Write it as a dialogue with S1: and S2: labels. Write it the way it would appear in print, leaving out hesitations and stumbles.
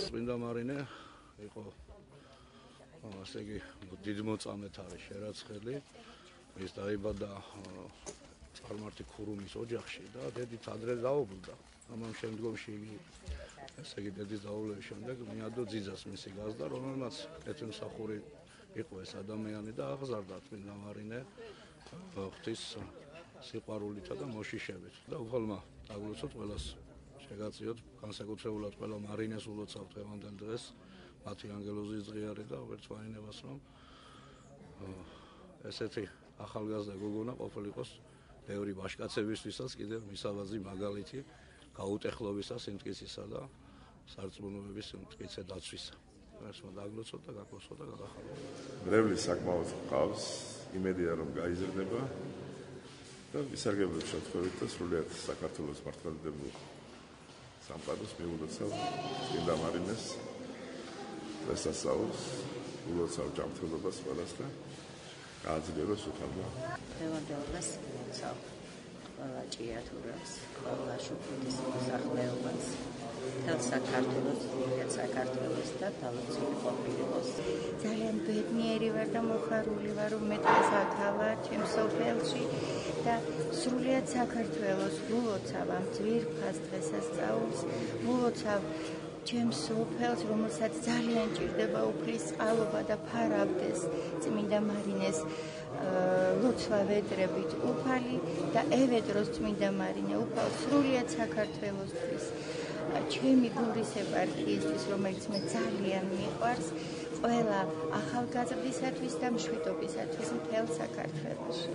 S1: წმინდა მარინე იყო ასე იგი დიდ მოწამეთ არის შერაცხელი ის დაიბადა წარმართი ქურუმის ოჯახში და დედით ადრე დაობლდა ამან შემდგომში იგი ესე იგი დედის დაობლების შემდეგ მიადო ძიძას მისი გაზდა რომელმაც კეთილმსახური იყო ეს ადამიანი და აღზარდა წმინდა მარინე ღვთის სიყვარულითა და მოშიშებით და უხალმა დაგლოცოთ ყველას შეგაწიოთ განსაკუთრებულად ყველა მარინეს ულოცავთ დღევანდელ დღეს მათი ანგელოზის დღე და ვერცვაინებას რომ ესეთი ახალგაზრდა გოგონა ყოფილიყოს ბევრი ბაშკაცებისთვისაც კიდევ მისავაზი მაგალითი გაუტეხლობისა, სიმტკიცისა და სარწმუნოების სიმტკიცე დაცვისა. ერთმა დაგლოცოთ და გაკოსოთ და გაგახალოთ.
S2: მრევლის საკმაოდ ყავს, იმედია რომ გაიზრდება და ვისარგებლებ შეთხოვით და სრულიად საქართველოს მართლმადიდებელ სამყაროს მიულოცავ წმინდა მარინეს დღესასწაულს, ულოცავ ჯანმრთელობას ყველას და გააძლიეროს უთავმა.
S3: დღევანდელ დღეს ულოცავ ყველა ჭიათურებს, ყველა შუქეთის მოსახლეობას, მთელ საქართველოს, საქართველოს და დალოცული ყოფილიყოს. ძალიან ბედნიერი ვარ და მოხარული ვარ, რომ მე დღეს ვარ ჩემს სოფელში და სრულიად საქართველოს ულოცავ ამ ძვირფას დღესასწაულს, ულოცავ ჩემს სოფელს, რომელსაც ძალიან ჭირდება უფლის წყალობა და ფარავდეს წმინდა მარინეს ლოცვა ვედრებით უფალი და ევედროს წმინდა მარინე უფალ სრულიად საქართველოსთვის, ჩემი გურის ეპარქიისთვის, რომელიც მე ძალიან მიყვარს, ყველა ახალგაზრდისათვის და მშვიდობისათვის მთელ საქართველოში.